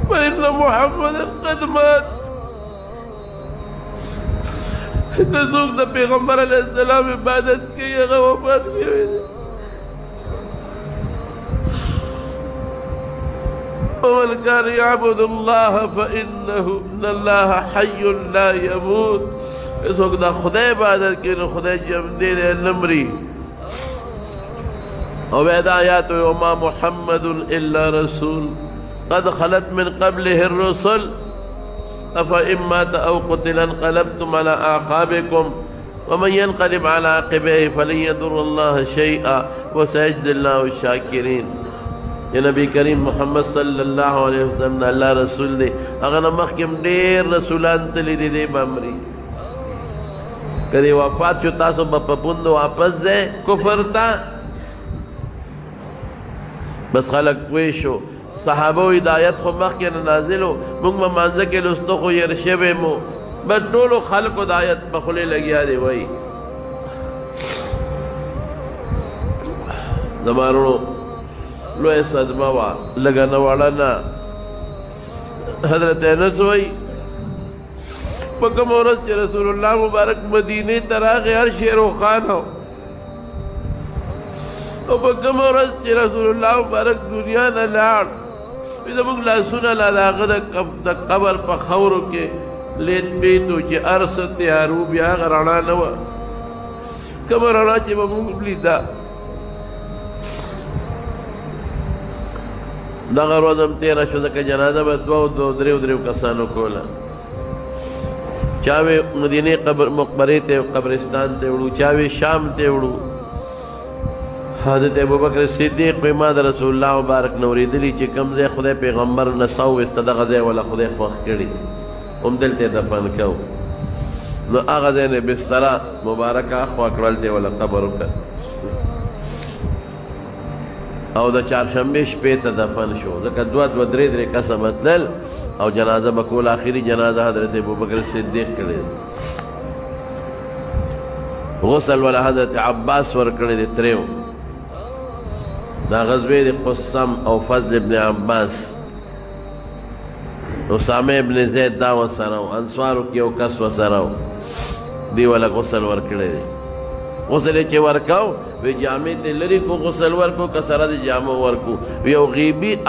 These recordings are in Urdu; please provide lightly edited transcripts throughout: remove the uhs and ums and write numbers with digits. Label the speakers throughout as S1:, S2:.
S1: فإن محمدا قد مات. تصوق د پیغمبر علیہ السلام عبادت کی هغه وفات شوی دی. ومن كان يعبد الله فإن الله حي لا يموت. څوک د خدای عبادت کوي نو خدای ژوندی دی نه مري. او بیا دا آیات وما محمد الا رسول قد خلت من قبله الرسل افإن مات او قتل انقلبتم على اعقابكم ومن ينقلب على عقبيه فلن يضر الله شيئا وسيجزي الله الشاكرين. یا نبی کریم محمد صلی اللہ علیہ وسلم اللہ رسول دے اگر مخکم ډیر رسولان تلی دی دی بامری کدی وفات شو تاسو په پوند واپس دے کفر تا بس خلق پوی شو صحابه ہدایت خو مخکې نازلو موږ مانځه کې لستو خو يرشبه مو بس ټولو خلق ہدایت بخله لګیا دی وای زمارو لوی صدمه وا لګنه والا نه. حضرت انس وای په کوم ورځ چې رسول الله مبارک مدینه ته راغی هر شی روښانه او په کوم ورځ چې رسول الله مبارک دنیا نه لاړ زموږ لاسونه لا د هغه د قبر په خاورو کې لیت بیتو چې ارس تیارو بیا هغه رڼا نه وه کومه رڼا چې به موږ لیده دغه ورځ هم تېره شو ځکه جنازه به دوه درېو کسانو کوله. چا وې مدینې مقبرې ته قبرستان ته وړو چا وې شام ته وړو. حضرت ابوبکر صدیق وی ما د رسول الله مبارک نو اورېدلي چې کوم ځای خدای پیغمبر نڅا وویسته دغه ځای ولا خدای خوښ کړي همدلته دفن کو نو هغه ځای نه بستره مبارکه خوا کړل دی ولا قبر وکړ او د چهارشنبې شپې ته دفن شو ځکه دوه درې کسه متلل او جنازه به کول. آخري جنازه حضرت ابوبکر صدیق کړی غسل ولا حضرت عباس ورکړی دی تریو. دا غزوه دی قسم او فضل ابن عباس اسامه ابن زید دا وسره انصارو کې یو کس وسره دی ولا غسل ورکړی دی. غسل چې ورکاو وی جامع ته لري کو غسل ورکو کسره دی جامع ورکو یو غیبی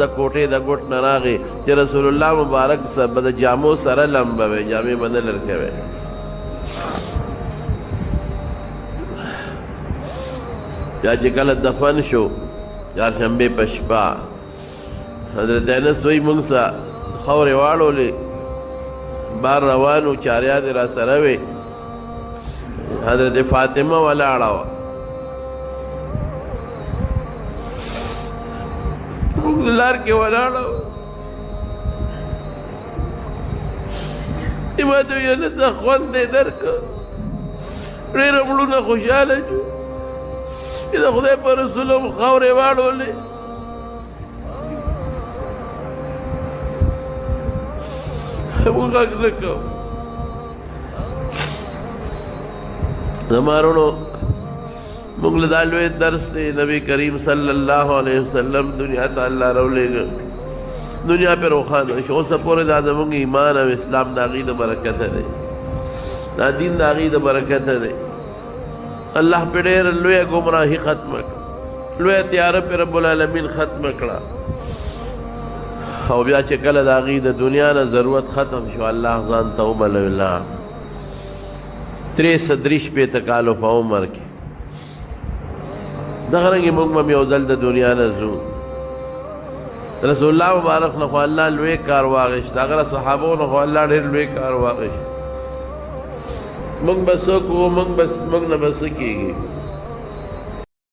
S1: د کوټې د ګټ نه راغی چې رسول الله مبارک سره د جامو سره لمبه وی جامع بدل ورکوي. یا چې کله دفن شو چهارشنبې په شپه حضرت انس وی موږ سره خاورې واړولې بار روانو چاریاد را سره وې حضرت فاطمه ولاړه وه موږ لار کې ولاړه ما ته ویل څه خوند دې درکړه ډېر مړونه خوشحاله شو چې د خدای په رسول هم خاورې واړولې موږ غږ نه کوو. زما وروڼو موږ له دا لوی درس دی نبی کریم صلی الله علیه وسلم دنیا ته الله راولېږه دنیا پې روښانه شو اوسه پورې دا زموږ ایمان او اسلام د هغې د برکته دی دا دین د هغې د برکته دی. الله پہ ډېر لویه گمراهي ختمه کړه لویه تیاره پې رب العالمین ختمه کړه او بیا چې کله د هغې د دنیا نه ضرورت ختم شو الله ځان ته وبلوی لاړ 63 کالو په عمر کې. دغه رنګې موږ هم یو ځل د دنیا نه ځو رسول الله مبارک نه خو الله لوی کار واغېست هغه صحابو نه خو الله ډېر لوی کار واغېست. موږ به څوک وو موږ نه به څه کېږي